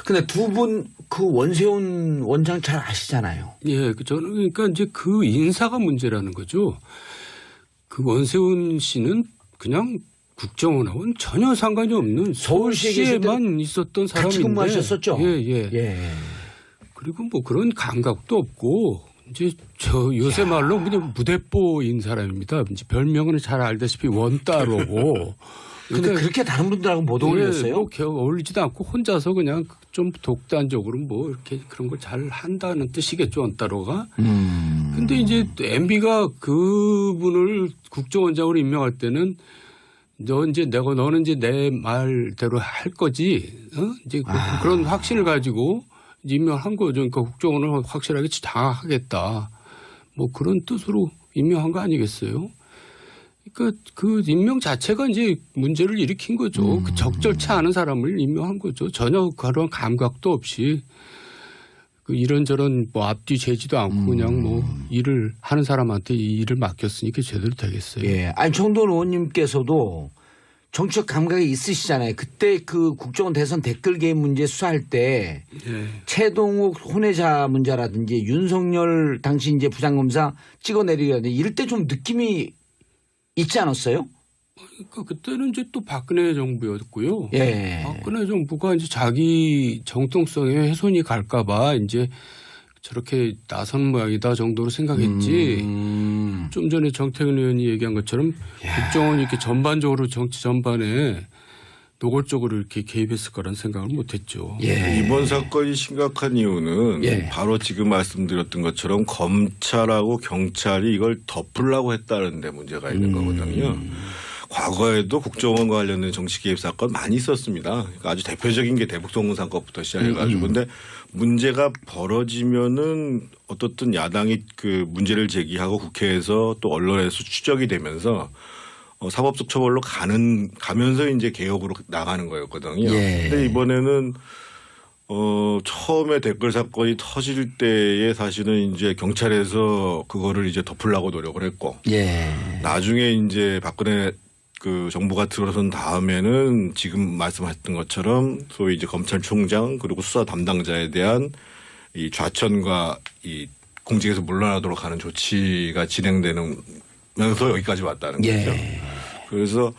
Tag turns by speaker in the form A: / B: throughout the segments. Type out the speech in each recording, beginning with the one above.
A: 근데 두 분 그 원세훈 원장 잘 아시잖아요.
B: 예, 저는 그러니까 이제 그 인사가 문제라는 거죠. 그 원세훈 씨는 그냥 국정원하고는 전혀 상관이 없는 서울시에만 있었던 사람인데.
A: 같이 근무하셨었죠.
B: 예. 그리고 뭐 그런 감각도 없고 이제 저 요새 말로 그냥 무대뽀인 사람입니다. 이제 별명은 잘 알다시피 원따로고.
A: 근데 그렇게 다른 분들하고 못 어울렸어요?
B: 뭐 어울리지도 않고 혼자서 그냥 좀 독단적으로 뭐 이렇게 그런 걸 잘 한다는 뜻이겠죠, 원따로가. 근데 이제 MB가 그분을 국정원장으로 임명할 때는 너는 이제 내 말대로 할 거지. 이제 그런 확신을 가지고 임명한 거죠. 그러니까 국정원을 확실하게 다 하겠다. 뭐 그런 뜻으로 임명한 거 아니겠어요? 그러니까 그 임명 자체가 이제 문제를 일으킨 거죠. 그 적절치 않은 사람을 임명한 거죠. 전혀 그런 감각도 없이 그 이런저런 뭐 앞뒤 재지도 않고 그냥 뭐 일을 하는 사람한테 이 일을 맡겼으니까 제대로 되겠어요.
A: 예. 아니 정도원 의원님께서도 정치적 감각이 있으시잖아요. 그때 그 국정원 대선 댓글 개입 문제 수사할 때 최동욱 혼외자 문제라든지 윤석열 당시 이제 부장검사 찍어내리려는데 이럴 때 좀 느낌이 있지 않았어요?
B: 그러니까 그때는 이제 또 박근혜 정부였고요.
A: 예.
B: 박근혜 정부가 이제 자기 정통성에 훼손이 갈까봐 이제 저렇게 나선 모양이다 정도로 생각했지. 좀 전에 정태근 의원이 얘기한 것처럼 국정원이 이렇게 전반적으로 정치 전반에 노골적으로 이렇게 개입했을 거란 생각을 못했죠.
C: 이번 사건이 심각한 이유는 바로 지금 말씀드렸던 것처럼 검찰하고 경찰이 이걸 덮으려고 했다는 데 문제가 있는 거거든요. 과거에도 국정원과 관련된 정치 개입 사건 많이 있었습니다. 그러니까 아주 대표적인 게 대북송금 사건부터 시작해가지고 근데 문제가 벌어지면은 어떻든 야당이 그 문제를 제기하고 국회에서 또 언론에서 추적이 되면서 사법적 처벌로 가면서 이제 개혁으로 나가는 거였거든요. 근데 이번에는 처음에 댓글 사건이 터질 때에 사실은 이제 경찰에서 그거를 이제 덮으려고 노력을 했고 나중에 이제 박근혜 그 정부가 들어선 다음에는 지금 말씀하셨던 것처럼 소위 이제 검찰총장 그리고 수사 담당자에 대한 이 좌천과 이 공직에서 물러나도록 하는 조치가 진행되면서 여기까지 왔다는 거죠. 그래서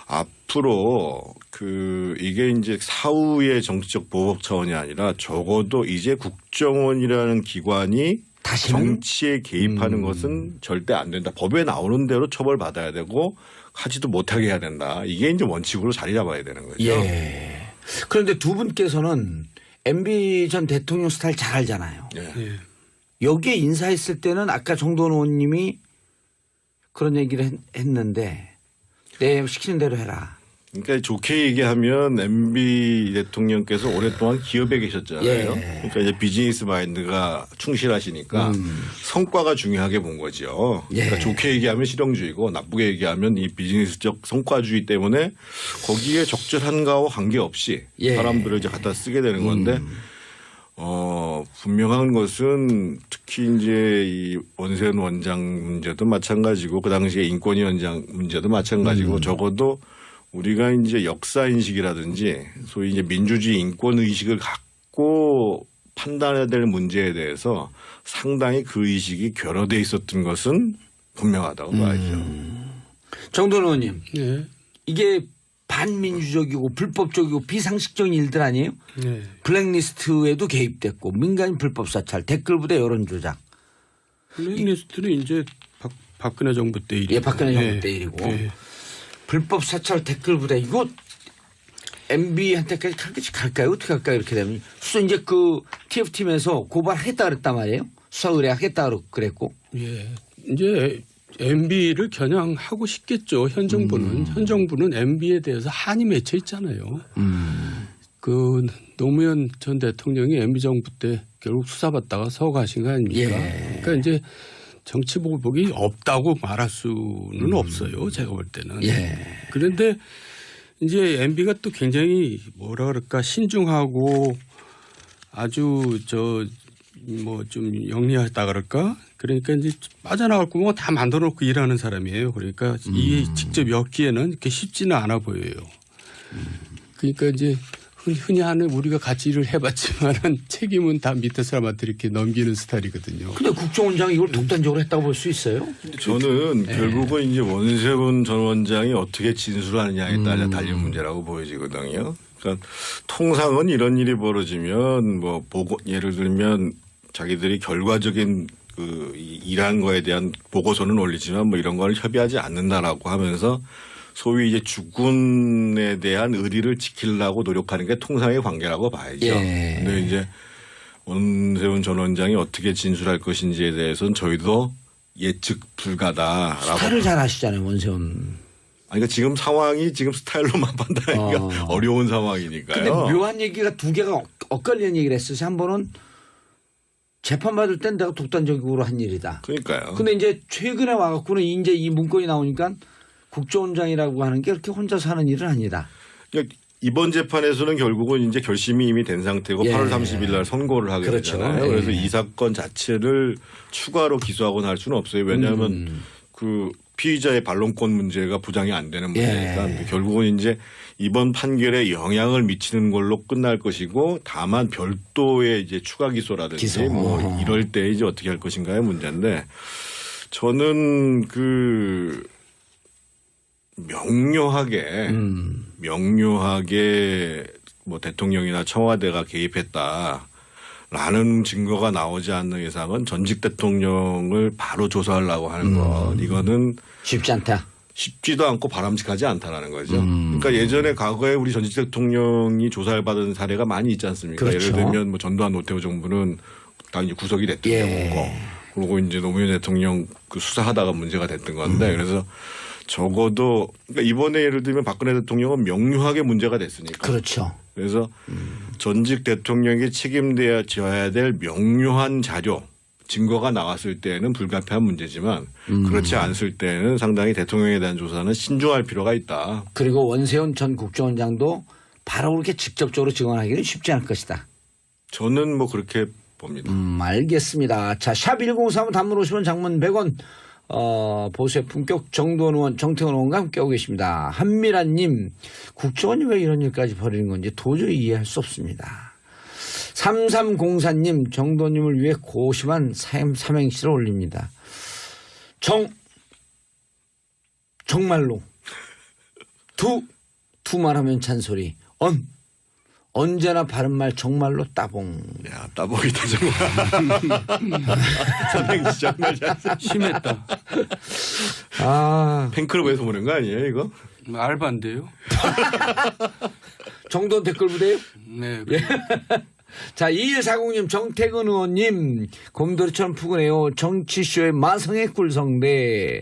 C: 앞으로 이게 이제 사후의 정치적 보복 차원이 아니라 적어도 이제 국정원이라는 기관이 정치에 개입하는 것은 절대 안 된다. 법에 나오는 대로 처벌받아야 되고 하지도 못하게 해야 된다. 이게 이제 원칙으로 자리 잡아야 되는 거죠.
A: 그런데 두 분께서는 MB 전 대통령 스타일 잘 알잖아요. 여기에 인사했을 때는 아까 정도원 의원님이 그런 얘기를 했는데 내 시키는 대로 해라.
C: 그러니까 좋게 얘기하면 MB 대통령께서 오랫동안 기업에 계셨잖아요. 그러니까 이제 비즈니스 마인드가 충실하시니까 성과가 중요하게 본 거죠. 그러니까 좋게 얘기하면 실용주의고 나쁘게 얘기하면 이 비즈니스적 성과주의 때문에 거기에 적절한가와 관계없이 사람들을 이제 갖다 쓰게 되는 건데 분명한 것은 특히 이제 이 원세훈 원장 문제도 마찬가지고 그 당시에 인권위원장 문제도 마찬가지고 적어도 우리가 이제 역사 인식이라든지 소위 이제 민주주의 인권 의식을 갖고 판단해야 될 문제에 대해서 상당히 그 의식이 결여돼 있었던 것은 분명하다고 봐야죠.
A: 정도원 의원님, 이게 반민주적이고 불법적이고 비상식적인 일들 아니에요? 블랙리스트에도 개입됐고 민간인 불법 사찰, 댓글 부대 여론 조작.
B: 블랙리스트는 이제 박근혜 정부 때 일이고.
A: 박근혜 정부 때 일이고. 불법 사찰 댓글 부대 이거 MB한테까지 갈까요? 어떻게 할까요? 이렇게 되면 수사 이제 그 TF팀에서 고발했다 그랬단 말이에요. 수사 의뢰하겠다 그랬고.
B: 이제 MB를 겨냥하고 싶겠죠. 현 정부는 MB에 대해서 한이 맺혀 있잖아요. 그 노무현 전 대통령이 MB 정부 때 결국 수사받다가 서가신 거 아닙니까? 그러니까 이제 정치 보복이 없다고 말할 수는 없어요. 제가 볼 때는. 그런데 이제 MB가 또 굉장히 뭐라 그럴까 신중하고 아주 뭐 좀 영리하다 그럴까? 그러니까 이제 빠져나갈 구멍을 다 만들어 놓고 일하는 사람이에요. 그러니까 이게 직접 엮기에는 이렇게 쉽지는 않아 보여요. 그러니까 이제 흔히 하는 우리가 같이 일을 해봤지만은 책임은 다 밑에 사람한테 이렇게 넘기는 스타일이거든요.
A: 근데 국정원장이 이걸 독단적으로 했다고 볼 수 있어요?
C: 저는 결국은 이제 원세훈 전 원장이 어떻게 진술하느냐에 따라 달린 문제라고 보여지거든요. 그러니까 통상은 이런 일이 벌어지면 뭐 보고 예를 들면 자기들이 결과적인 그 일한 거에 대한 보고서는 올리지만 뭐 이런 걸 협의하지 않는다라고 하면서 소위 이제 주군에 대한 의리를 지키려고 노력하는 게 통상의 관계라고 봐야죠.
A: 예.
C: 근데 이제 원세훈 전 원장이 어떻게 진술할 것인지에 대해서는 저희도 예측 불가다라고.
A: 스타일을 잘 아시잖아요, 원세훈.
C: 아니, 그러니까 지금 상황이 지금 스타일로만 판단하기가 어려운 상황이니까요.
A: 근데 묘한 얘기가 두 개가 엇갈리는 얘기를 했어요. 한 번은 재판받을 땐 내가 독단적으로 한 일이다.
C: 그러니까요.
A: 근데 이제 최근에 와갖고는 이제 이 문건이 나오니까 국정원장이라고 하는 게 그렇게 혼자서 하는 일은 아니다.
C: 그러니까 이번 재판에서는 결국은 이제 결심이 이미 된 상태고
A: 예.
C: 8월 30일 날 선고를 하게
A: 그렇죠.
C: 되잖아요.
A: 예.
C: 그래서 이 사건 자체를 추가로 기소하거나 할 수는 없어요. 왜냐하면 그 피의자의 반론권 문제가 부장이 안 되는 문제니까
A: 예.
C: 결국은 이제 이번 판결에 영향을 미치는 걸로 끝날 것이고 다만 별도의 이제 추가 기소라든지
A: 기소.
C: 뭐 이럴 때 이제 어떻게 할 것인가의 문제인데 저는 그 명료하게 뭐 대통령이나 청와대가 개입했다라는 증거가 나오지 않는 이상은 전직 대통령을 바로 조사하려고 하는 것 이거는
A: 쉽지 않다.
C: 쉽지도 않고 바람직하지 않다라는 거죠. 그러니까 예전에 과거에 우리 전직 대통령이 조사를 받은 사례가 많이 있지 않습니까?
A: 그렇죠.
C: 예를 들면 뭐 전두환 노태우 정부는 당연히 구속이 됐던 경우고 그리고 이제 노무현 대통령 그 수사하다가 문제가 됐던 건데 그래서 적어도 그러니까 이번에 예를 들면 박근혜 대통령은 명료하게 문제가 됐으니까.
A: 그렇죠.
C: 그래서 전직 대통령이 책임져야 될 명료한 자료 증거가 나왔을 때는 불가피한 문제지만 그렇지 않을 때는 상당히 대통령에 대한 조사는 신중할 필요가 있다.
A: 그리고 원세훈 전 국정원장도 바로 그렇게 직접적으로 증언하기는 쉽지 않을 것이다.
C: 저는 뭐 그렇게 봅니다.
A: 알겠습니다. 자, 샵 1035 단문 50원 장문 100원 보수의 품격 정도원 의원 정태원 의원과 함께하고 계십니다. 한미라님 국정원이 왜 이런 일까지 벌이는 건지 도저히 이해할 수 없습니다. 3304님 정도님을 위해 고심한 삼행시를 올립니다. 정말로 투말하면 잔소리 언제나 바른말 정말로 따봉.
C: 야, 따봉이다 정말. 삼행시 정말
B: 심했다.
C: 팬클럽에서 보는 거 아니에요 이거?
B: 알바인데요.
A: 정도원 댓글 부대요?
B: 네.
A: 자, 2140님, 정태근 의원님, 곰돌이처럼 푸근해요. 정치쇼의 마성의 꿀성대.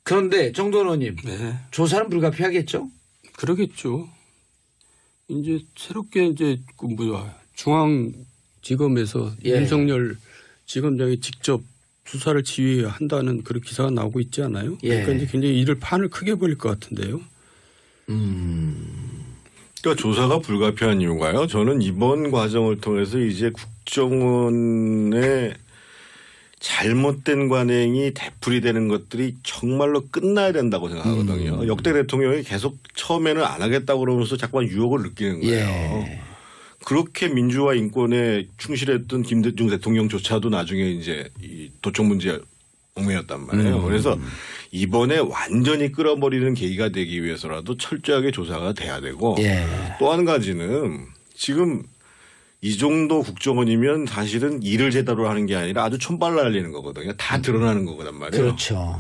A: 그런데 정도원 의원님,
B: 네.
A: 조사는 불가피하겠죠?
B: 그러겠죠. 이제 새롭게 이제 그 중앙지검에서 윤석열 지검장이 직접 수사를 지휘한다는 그런 기사가 나오고 있지 않아요? 그러니까 이제 굉장히 이를 판을 크게 벌릴 것 같은데요.
C: 그러니까 조사가 불가피한 이유가요. 저는 이번 과정을 통해서 이제 국정원의 잘못된 관행이 되풀이 되는 것들이 정말로 끝나야 된다고 생각하거든요. 역대 대통령이 계속 처음에는 안 하겠다고 그러면서 자꾸만 유혹을 느끼는 거예요. 그렇게 민주화 인권에 충실했던 김대중 대통령조차도 나중에 이제 이 도청 문제 옥매였단 말이에요. 그래서 이번에 완전히 끌어버리는 계기가 되기 위해서라도 철저하게 조사가 돼야 되고 또 한 가지는 지금 이 정도 국정원이면 사실은 일을 제대로 하는 게 아니라 아주 촌발 날리는 거거든요. 다 드러나는 거거단 말이에요.
A: 그렇죠.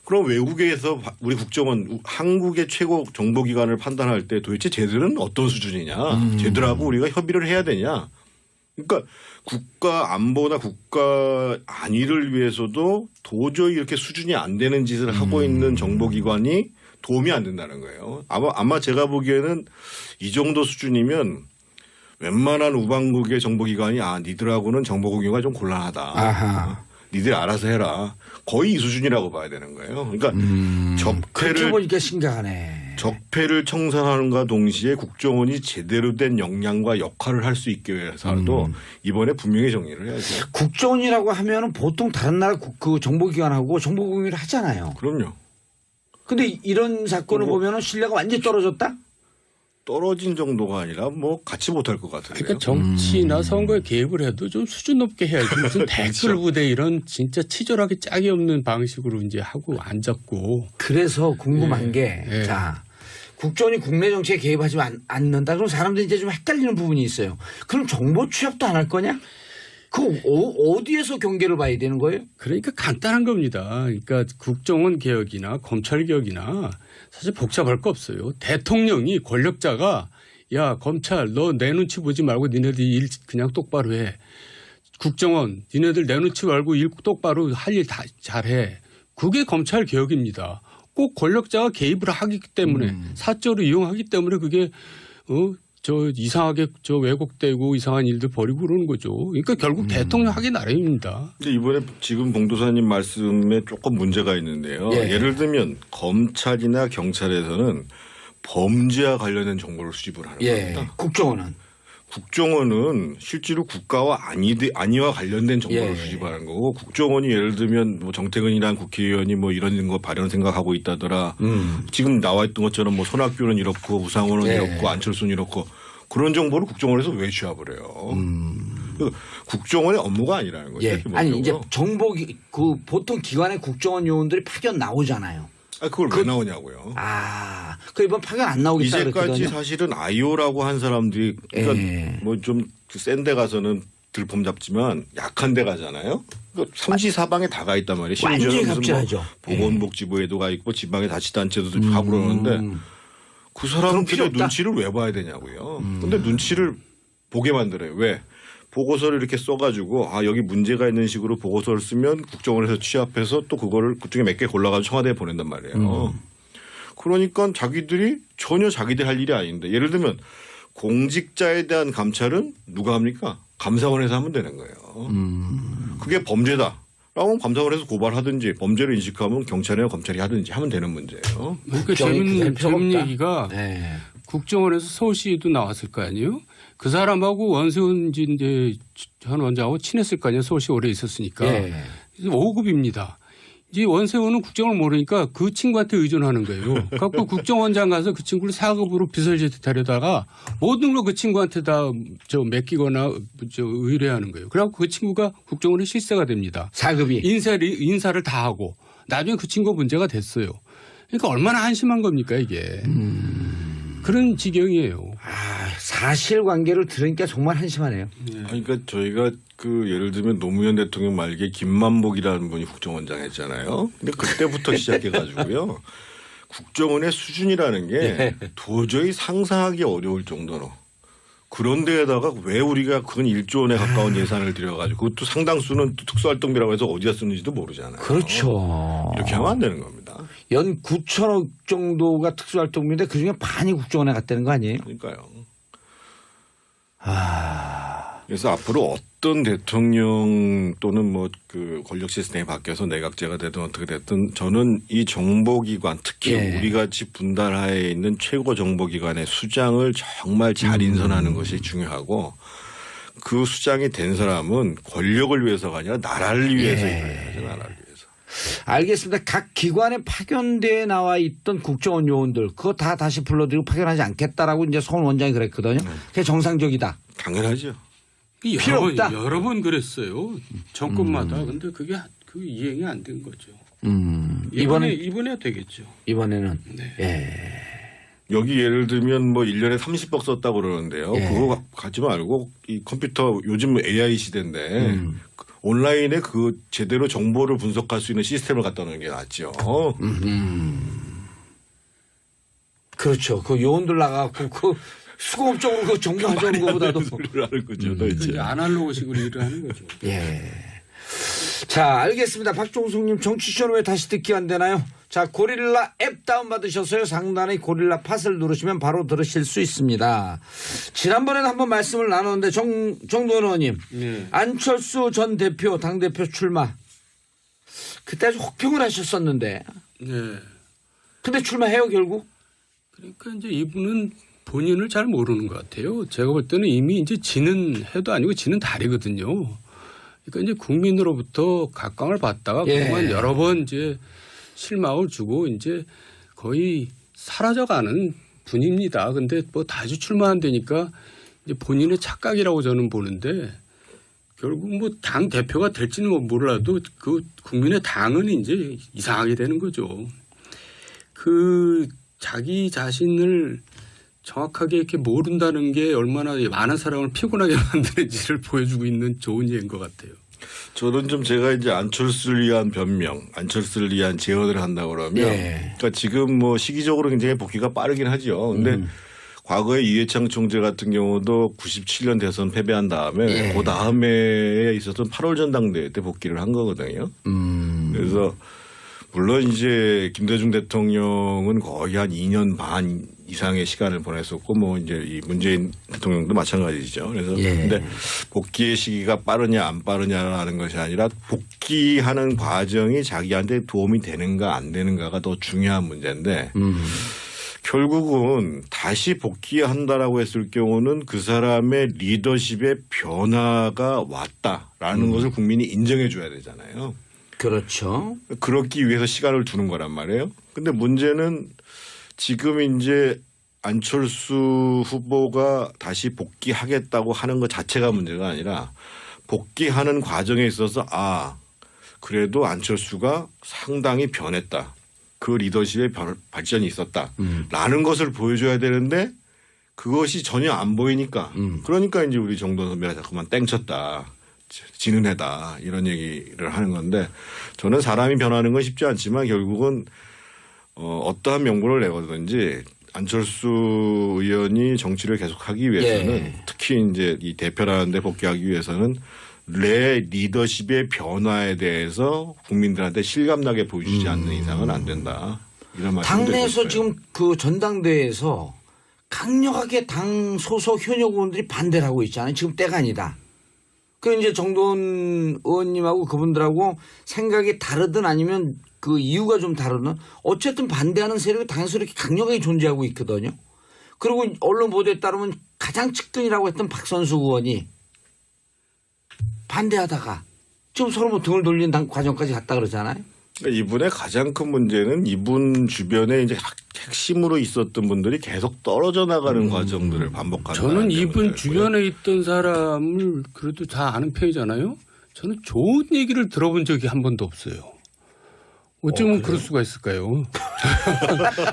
C: 그럼 외국에서 우리 국정원 한국의 최고 정보기관을 판단할 때 도대체 쟤들은 어떤 수준이냐. 쟤들하고 우리가 협의를 해야 되냐. 그러니까 국가 안보나 국가 안위를 위해서도 도저히 이렇게 수준이 안 되는 짓을 하고 있는 정보기관이 도움이 안 된다는 거예요. 아마 제가 보기에는 이 정도 수준이면 웬만한 우방국의 정보기관이 니들하고는 정보공유가 좀 곤란하다. 니들 알아서 해라. 거의 이 수준이라고 봐야 되는 거예요. 그러니까
A: 그렇게 보니까 심각하네.
C: 적폐를 청산하는가 동시에 국정원이 제대로 된 역량과 역할을 할 수 있게 위해서도 이번에 분명히 정리를 해야죠.
A: 국정원이라고 하면은 보통 다른 나라 그 정보기관하고 정보공유를 하잖아요.
C: 그럼요.
A: 근데 이런 사건을 보면은 신뢰가 완전히 떨어졌다?
C: 떨어진 정도가 아니라 뭐 같이 못할 것 같은데요.
B: 그러니까 정치나 선거에 개입을 해도 좀 수준 높게 해야지. 무슨 댓글 부대 이런 진짜 치졸하게 짝이 없는 방식으로 이제 하고 앉았고.
A: 그래서 궁금한 게 자. 국정원이 국내 정치에 개입하지 않는다. 그럼 사람들이 이제 좀 헷갈리는 부분이 있어요. 그럼 정보 취합도 안 할 거냐? 그 어디에서 경계를 봐야 되는 거예요?
B: 그러니까 간단한 겁니다. 그러니까 국정원 개혁이나 검찰 개혁이나 사실 복잡할 거 없어요. 대통령이 권력자가 야 검찰 너 내 눈치 보지 말고 니네들 일 그냥 똑바로 해. 국정원 니네들 내 눈치 말고 일 똑바로 할 일 다 잘해. 그게 검찰 개혁입니다. 꼭 권력자가 개입을 하기 때문에 사적으로 이용하기 때문에 그게 저 이상하게 저 왜곡되고 이상한 일들 벌이고 그러는 거죠. 그러니까 결국 대통령 하기 나름입니다.
C: 근데 이번에 지금 봉도사님 말씀에 조금 문제가 있는데요. 예를 들면 검찰이나 경찰에서는 범죄와 관련된 정보를 수집을 하는 겁니다. 국정원은 실제로 국가와 안위와 관련된 정보를 수집하는 거고 국정원이 예를 들면 뭐 정태근이라는 국회의원이 뭐 이런 거 발언 생각하고 있다더라. 지금 나와 있던 것처럼 뭐 손학규는 이렇고 우상호는 이렇고 안철수는 이렇고 그런 정보를 국정원에서 왜 취합을 해요? 국정원의 업무가 아니라는 거죠.
A: 아니 이제 정보 그 보통 기관의 국정원 요원들이 파견 나오잖아요.
C: 그걸 왜 나오냐고요.
A: 그 이번 파견 안 나오겠다
C: 이제까지
A: 그랬거든요.
C: 사실은 IO라고 한 사람들이 그러니까 뭐 좀 센 데 가서는 들폼 잡지만 약한 데 가잖아요. 그러니까 삼시사방에 다 가 있단 말이에요.
A: 완전히
C: 무슨
A: 갑질하죠.
C: 보건복지부에도 가 있고 지방의 자치단체도 가고 그러는데 그 사람들의 눈치를 왜 봐야 되냐고요. 근데 눈치를 보게 만들어요. 왜? 보고서를 이렇게 써가지고 여기 문제가 있는 식으로 보고서를 쓰면 국정원에서 취합해서 또 그거를 그중에 몇 개 골라가지고 청와대에 보낸단 말이에요. 그러니까 자기들이 전혀 자기들 할 일이 아닌데 예를 들면 공직자에 대한 감찰은 누가 합니까? 감사원에서 하면 되는 거예요. 그게 범죄다. 라고 감사원에서 고발하든지 범죄를 인식하면 경찰이나 검찰이 하든지 하면 되는 문제예요.
B: 그러니까 재밌는 얘기가 국정원에서 서울시도 나왔을 거 아니에요? 그 사람하고 원세훈 이제 전 원장하고 친했을 거 아니에요? 서울시 오래 있었으니까. 5급입니다. 이제 원세훈은 국정을 모르니까 그 친구한테 의존하는 거예요. 그래서 국정원장 가서 그 친구를 4급으로 비서실에 데려다가 모든 걸 그 친구한테 다 맡기거나 의뢰하는 거예요. 그래서 그 친구가 국정원의 실세가 됩니다.
A: 4급이.
B: 인사를 다 하고 나중에 그 친구가 문제가 됐어요. 그러니까 얼마나 한심한 겁니까 이게. 그런 지경이에요.
A: 사실관계를 들으니까 정말 한심하네요.
C: 그러니까 저희가 그 예를 들면 노무현 대통령 말기에 김만복이라는 분이 국정원장 했잖아요. 근데 그때부터 시작해가지고요. 국정원의 수준이라는 게 도저히 상상하기 어려울 정도로 그런 데에다가 왜 우리가 그건 1조 원에 가까운 예산을 들여가지고 그것도 상당수는 특수활동비라고 해서 어디다 쓰는지도 모르잖아요.
A: 그렇죠.
C: 이렇게 하면 안 되는 겁니다.
A: 연 9천억 정도가 특수활동비인데 그중에 반이 국정원에 갔다는 거 아니에요?
C: 그러니까요. 그래서 앞으로 어떤 대통령 또는 뭐 그 권력 시스템이 바뀌어서 내각제가 되든 어떻게 됐든 저는 이 정보기관 특히 우리 같이 분단하에 있는 최고 정보기관의 수장을 정말 잘 인선하는 것이 중요하고 그 수장이 된 사람은 권력을 위해서가 아니라 나라를 위해서 일해야죠. 나라를 위해서.
A: 알겠습니다. 각 기관에 파견대에 나와 있던 국정원 요원들 그거 다 다시 불러들이고 파견하지 않겠다라고 이제 송 원장이 그랬거든요. 그게 정상적이다.
C: 당연하죠.
A: 필요 없다.
B: 여러 번 그랬어요. 정권마다. 근데 그게 그 이행이 안 된 거죠. 이번에 되겠죠.
A: 이번에는.
C: 여기 예를 들면 뭐 1년에 30억 썼다고 그러는데요. 그거 갖지 말고 이 컴퓨터 요즘 AI 시대인데 온라인에 그 제대로 정보를 분석할 수 있는 시스템을 갖다 놓는 게 낫죠.
A: 그렇죠. 그 요원들 나가고 그 수공업적으로 그 정보 가져오는 것보다도
C: 하는 거죠.
B: 이제 아날로그식으로 일을 하는 거죠.
A: 자, 알겠습니다. 박종숙님 정치쇼는 왜 다시 듣기 안 되나요? 자, 고릴라 앱 다운받으셨어요. 상단에 고릴라 팟을 누르시면 바로 들으실 수 있습니다. 지난번에도 한번 말씀을 나눴는데 정도원 의원님 안철수 전 대표 당대표 출마 그때 아주 혹평을 하셨었는데 근데 출마해요 결국?
B: 그러니까 이제 이분은 본인을 잘 모르는 것 같아요. 제가 볼 때는 이미 이제 지는 해도 아니고 지는 달이거든요. 그러니까 이제 국민으로부터 각광을 받다가 그동안 여러 번 이제 실망을 주고 이제 거의 사라져가는 분입니다. 근데 뭐 다시 출마한다니까 이제 본인의 착각이라고 저는 보는데 결국 뭐 당 대표가 될지는 뭐 몰라도 그 국민의 당은 이제 이상하게 되는 거죠. 그 자기 자신을 정확하게 이렇게 모른다는 게 얼마나 많은 사람을 피곤하게 만드는지를 보여주고 있는 좋은 예인 것 같아요.
C: 저는 좀 제가 이제 안철수를 위한 변명, 안철수를 위한 재언을 한다 그러면, 그러니까 지금 뭐 시기적으로 굉장히 복귀가 빠르긴 하죠. 근데 과거에 이해창 총재 같은 경우도 97년 대선 패배한 다음에 그 다음에 있었던 8월 전당대회 때 복귀를 한 거거든요. 그래서 물론 이제 김대중 대통령은 거의 한 2년 반 이상의 시간을 보냈었고 뭐 이제 이 문재인 대통령도 마찬가지죠. 그래서 근데 복귀의 시기가 빠르냐 안 빠르냐라는 것이 아니라 복귀하는 과정이 자기한테 도움이 되는가 안 되는가가 더 중요한 문제인데 결국은 다시 복귀한다라고 했을 경우는 그 사람의 리더십의 변화가 왔다라는 것을 국민이 인정해 줘야 되잖아요.
A: 그렇죠.
C: 그렇기 위해서 시간을 두는 거란 말이에요. 근데 문제는 지금 이제 안철수 후보가 다시 복귀하겠다고 하는 것 자체가 문제가 아니라 복귀하는 과정에 있어서 그래도 안철수가 상당히 변했다. 그 리더십의 발전이 있었다라는 것을 보여줘야 되는데 그것이 전혀 안 보이니까 그러니까 이제 우리 정돈 선배가 자꾸만 땡쳤다. 지는 애다 이런 얘기를 하는 건데 저는 사람이 변하는 건 쉽지 않지만 결국은 어떠한 명분을 내거든지 안철수 의원이 정치를 계속하기 위해서는 특히 이제 이 대표라는 데 복귀하기 위해서는 내 리더십의 변화에 대해서 국민들한테 실감나게 보여주지 않는 이상은 안 된다. 이런 말씀
A: 당내에서 지금 그 전당대회에서 강력하게 당 소속 현역 의원들이 반대를 하고 있잖아요. 지금 때가 아니다. 그 이제 정돈 의원님하고 그분들하고 생각이 다르든 아니면 그 이유가 좀 다르든 어쨌든 반대하는 세력이 당에서 이렇게 강력하게 존재하고 있거든요. 그리고 언론 보도에 따르면 가장 측근이라고 했던 박선수 의원이 반대하다가 지금 서로 뭐 등을 돌리는 과정까지 갔다 그러잖아요.
C: 그러니까 이분의 가장 큰 문제는 이분 주변에 이제 핵심으로 있었던 분들이 계속 떨어져 나가는 과정들을 반복하는.
B: 저는 이분 주변에 있던 사람을 그래도 다 아는 편이잖아요. 저는 좋은 얘기를 들어본 적이 한 번도 없어요. 어쩌면 그럴 수가 있을까요?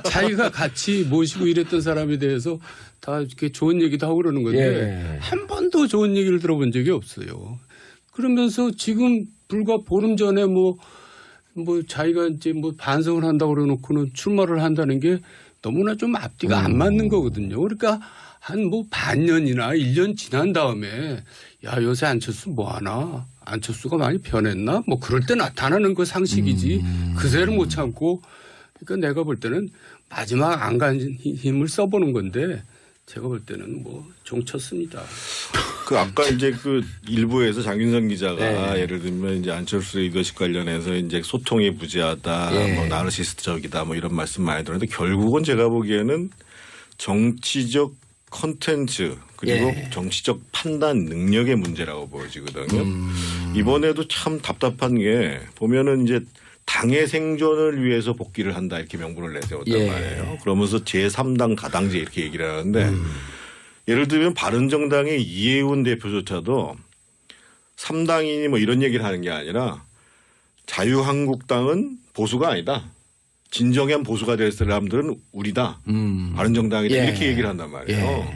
B: 자기가 같이 모시고 일했던 사람에 대해서 다 이렇게 좋은 얘기도 하고 그러는 건데 한 번도 좋은 얘기를 들어본 적이 없어요. 그러면서 지금 불과 보름 전에 뭐 자기가 이제 뭐 반성을 한다고 그래놓고는 출마를 한다는 게 너무나 좀 앞뒤가 안 맞는 거거든요. 그러니까 한 뭐 반년이나 1년 지난 다음에 야 요새 안철수 뭐 하나? 안철수가 많이 변했나? 뭐 그럴 때 나타나는 거 상식이지. 그새를 못 참고 그러니까 내가 볼 때는 마지막 안간 힘을 써보는 건데 제가 볼 때는 뭐 종쳤습니다.
C: 그 아까 이제 그 일부에서 장윤성 기자가 예를 들면 이제 안철수 리더십 관련해서 이제 소통이 부재하다, 뭐 나르시스트적이다, 뭐 이런 말씀 많이 들었는데 결국은 제가 보기에는 정치적 컨텐츠 그리고 정치적 판단 능력의 문제라고 보여지거든요. 이번에도 참 답답한 게 보면은 이제 당의 생존을 위해서 복귀를 한다 이렇게 명분을 내세웠단 말이에요. 그러면서 제3당 다당제 이렇게 얘기를 하는데 예를 들면 바른정당의 이해운 대표조차도 3당이니 뭐 이런 얘기를 하는 게 아니라 자유한국당은 보수가 아니다. 진정한 보수가 될 사람들은 우리다. 바른정당이다. 이렇게 얘기를 한단 말이에요.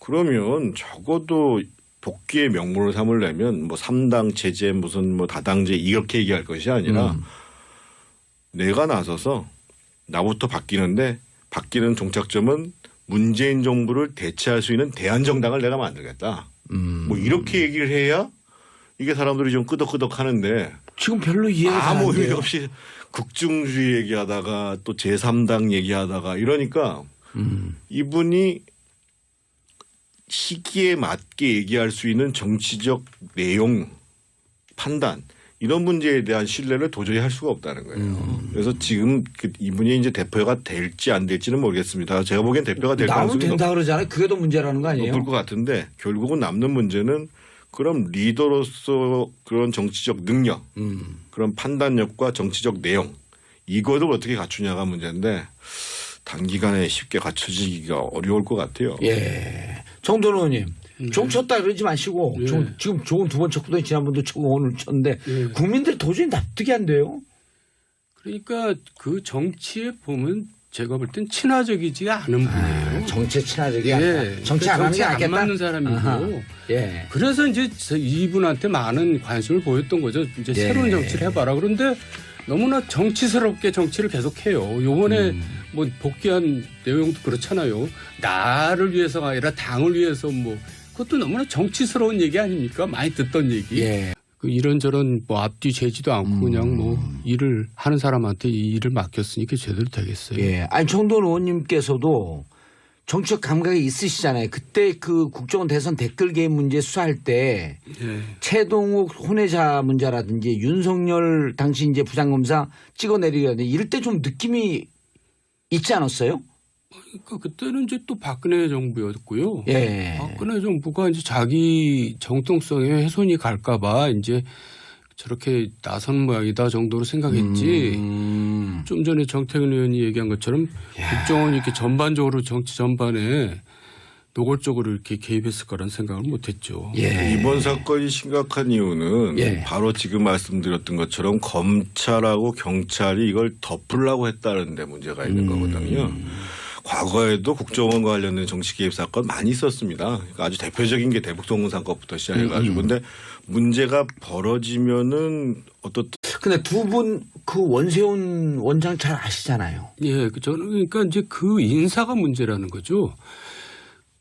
C: 그러면 적어도 복귀의 명분을 삼으려면 뭐 3당 체제 무슨 뭐 다당제 이렇게 얘기할 것이 아니라 내가 나서서 나부터 바뀌는데 바뀌는 종착점은 문재인 정부를 대체할 수 있는 대한정당을 내가 만들겠다. 뭐 이렇게 얘기를 해야 이게 사람들이 좀 끄덕끄덕 하는데
A: 지금 별로 이해가 안 돼요.
C: 아무 의미 없이 국중주의 얘기하다가 또 제3당 얘기하다가 이러니까 이분이 시기에 맞게 얘기할 수 있는 정치적 내용 판단 이런 문제에 대한 신뢰를 도저히 할 수가 없다는 거예요. 그래서 지금 이분이 이제 대표가 될지 안 될지는 모르겠습니다. 제가 보기엔 대표가 될 가능성이
A: 된다 그러잖아요. 그게 더 문제라는 거 아니에요?
C: 높을 것 같은데 결국은 남는 문제는 그럼 리더로서 그런 정치적 능력, 그런 판단력과 정치적 내용 이거를 어떻게 갖추냐가 문제인데 단기간에 쉽게 갖춰지기가 어려울 것 같아요.
A: 예. 정돈 의원님. 종 쳤다 그러지 마시고 지금 종은 두 번 쳤거든요. 지난번도 쳤고 오늘 쳤는데 국민들이 도저히 납득이 안 돼요.
B: 그러니까 그 정치에 보면 제가 볼 땐 친화적이지 않은 분이에요.
A: 정치에 친화적이 아니라 정치 안 하는 게
B: 안
A: 낫겠다.
B: 맞는 사람이고.
A: 예.
B: 그래서 이제 이분한테 많은 관심을 보였던 거죠. 이제 새로운 정치를 해봐라. 그런데 너무나 정치스럽게 정치를 계속해요. 요번에 뭐 복귀한 내용도 그렇잖아요. 나를 위해서가 아니라 당을 위해서 뭐 그것도 너무나 정치스러운 얘기 아닙니까? 많이 듣던 얘기.
A: 예.
B: 그 이런저런 뭐 앞뒤 재지도 않고 그냥 뭐 일을 하는 사람한테 이 일을 맡겼으니 그게 제대로 되겠어요.
A: 예. 아니 정돈 의원님께서도 정치적 감각이 있으시잖아요. 그때 그 국정원 대선 댓글 개입 문제 수사할 때 최동욱 혼외자 문제라든지 윤석열 당시 이제 부장검사 찍어내리려는데 이럴 때 좀 느낌이 있지 않았어요?
B: 그러니까 그때는 이제 또 박근혜 정부였고요.
A: 예.
B: 박근혜 정부가 이제 자기 정통성에 훼손이 갈까봐 이제 저렇게 나선 모양이다 정도로 생각했지. 좀 전에 정태근 의원이 얘기한 것처럼 국정원이 이렇게 전반적으로 정치 전반에 노골적으로 이렇게 개입했을 거라는 생각을 못했죠.
A: 예.
C: 이번 사건이 심각한 이유는
A: 예.
C: 바로 지금 말씀드렸던 것처럼 검찰하고 경찰이 이걸 덮으려고 했다는 데 문제가 있는 거거든요. 과거에도 국정원 관련된 정치 개입 사건 많이 있었습니다. 그러니까 아주 대표적인 게 대북송금 사건부터 시작해가지고 근데 문제가 벌어지면은
A: 근데 두 분 그 원세훈 원장 잘 아시잖아요.
B: 예, 저는 그러니까 이제 그 인사가 문제라는 거죠.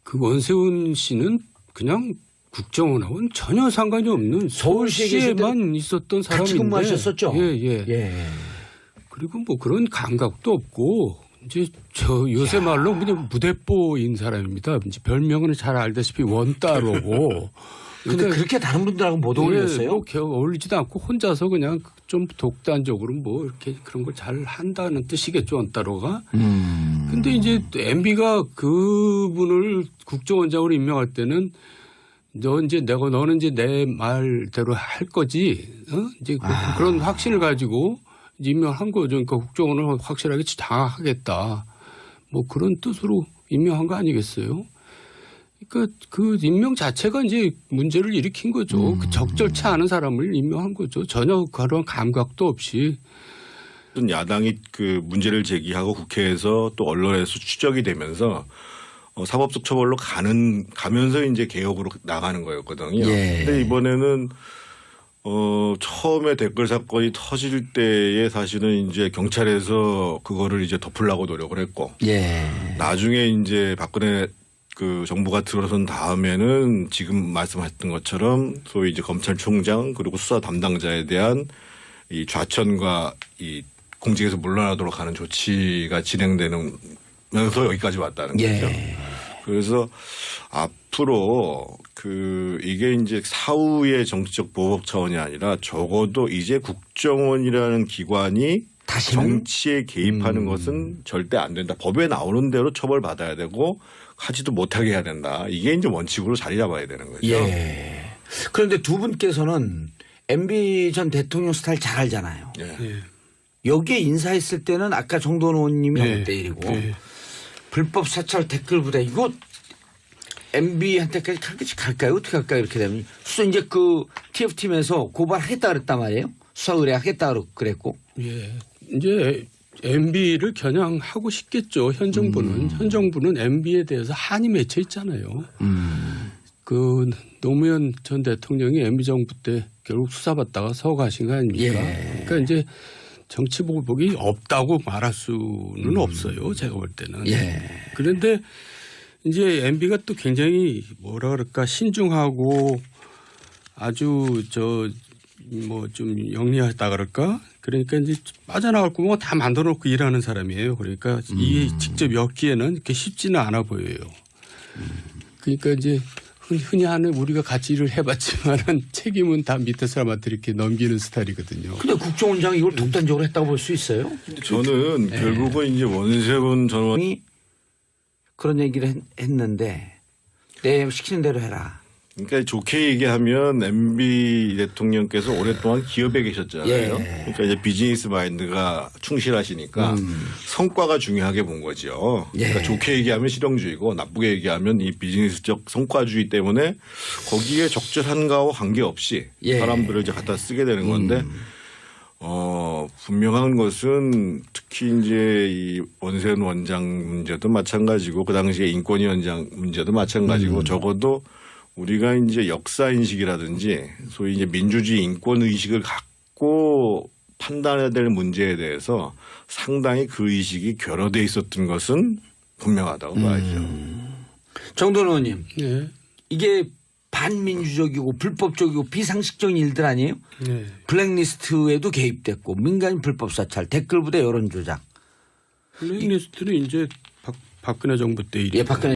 B: 그 원세훈 씨는 그냥 국정원하고는 전혀 상관이 없는 서울시에만 있었던 사람인데
A: 같이 근무하셨었죠.
B: 예. 그리고 뭐 그런 감각도 없고 이제 저 요새 말로 그냥 무대뽀인 사람입니다. 이제 별명은 잘 알다시피 원따로고.
A: 근데 그렇게 다른 분들하고 못 어울렸어요?
B: 뭐 어울리지도 않고 혼자서 그냥 좀 독단적으로 뭐 이렇게 그런 걸 잘 한다는 뜻이겠죠, 원따로가. 근데 이제 MB가 그분을 국정원장으로 임명할 때는 너는 이제 내 말대로 할 거지. 이제 그런 확신을 가지고 임명한 거죠. 그러니까 국정원을 확실하게 장악하겠다. 뭐 그런 뜻으로 임명한 거 아니겠어요? 그러니까 그 임명 자체가 이제 문제를 일으킨 거죠. 그 적절치 않은 사람을 임명한 거죠. 전혀 그런 감각도 없이.
C: 야당이 그 문제를 제기하고 국회에서 또 언론에서 추적이 되면서 사법적 처벌로 가면서 이제 개혁으로 나가는 거였거든요. 근데 이번에는 처음에 댓글 사건이 터질 때에 사실은 이제 경찰에서 그거를 이제 덮으려고 노력을 했고 나중에 이제 박근혜 그 정부가 들어선 다음에는 지금 말씀하셨던 것처럼 소위 이제 검찰총장 그리고 수사 담당자에 대한 이 좌천과 이 공직에서 물러나도록 하는 조치가 진행되면서 여기까지 왔다는 거죠. 그래서 앞으로 이게 이제 사후의 정치적 보복 차원이 아니라 적어도 이제 국정원이라는 기관이 정치에 개입하는 것은 절대 안 된다. 법에 나오는 대로 처벌받아야 되고 하지도 못하게 해야 된다. 이게 이제 원칙으로 자리 잡아야 되는 거죠.
A: 그런데 두 분께서는 MB 전 대통령 스타일 잘 알잖아요. 여기에 인사했을 때는 아까 정돈 의원님이 1대1이고 불법 사찰 댓글 부대 이거 MB한테까지 갈까요? 어떻게 할까요? 이렇게 되면 수사 이제 그 TF팀에서 고발하겠다 그랬단 말이에요. 수사 의뢰하겠다 그랬고.
B: 이제 MB를 겨냥하고 싶겠죠. 현 정부는 MB에 대해서 한이 맺혀 있잖아요. 그 노무현 전 대통령이 MB 정부 때 결국 수사받다가 서가신 거 아닙니까? 그러니까 이제 정치 보복이 없다고 말할 수는 없어요. 제가 볼 때는. 그런데 이제 MB가 또 굉장히 뭐라 그럴까 신중하고 아주 뭐 좀 영리하다 그럴까? 그러니까 이제 빠져나갈 구멍을 다 만들어 놓고 일하는 사람이에요. 그러니까 이게 직접 엮기에는 그렇게 쉽지는 않아 보여요. 그러니까 이제 흔히 하는 우리가 같이 일을 해봤지만은 책임은 다 밑에 사람한테 이렇게 넘기는 스타일이거든요.
A: 근데 국정원장이 이걸 독단적으로 했다고 볼 수 있어요?
C: 저는 결국은 이제 원세훈 전 의원이
A: 그런 얘기를 했는데 내 시키는 대로 해라.
C: 그러니까 좋게 얘기하면 MB 대통령께서 오랫동안 기업에 계셨잖아요.
A: 예.
C: 그러니까 이제 비즈니스 마인드가 충실하시니까 성과가 중요하게 본 거죠. 그러니까
A: 예.
C: 좋게 얘기하면 실용주의고 나쁘게 얘기하면 이 비즈니스적 성과주의 때문에 거기에 적절한가와 관계없이
A: 예.
C: 사람들을 이제 갖다 쓰게 되는 건데 분명한 것은 특히 이제 이 원세훈 원장 문제도 마찬가지고 그 당시에 인권위원장 문제도 마찬가지고 적어도 우리가 이제 역사 인식이라든지 소위 이제 민주주의 인권 의식을 갖고 판단해야 될 문제에 대해서 상당히 그 의식이 결여돼 있었던 것은 분명하다고 봐야죠.
A: 정돈 의원님,
B: 네.
A: 이게 반민주적이고 불법적이고 비상식적인 일들 아니에요?
B: 네.
A: 블랙리스트에도 개입됐고 민간 불법 사찰, 댓글 부대 여론 조작.
B: 블랙리스트는 이제 박근혜 정부 때 일이
A: 예, 박근혜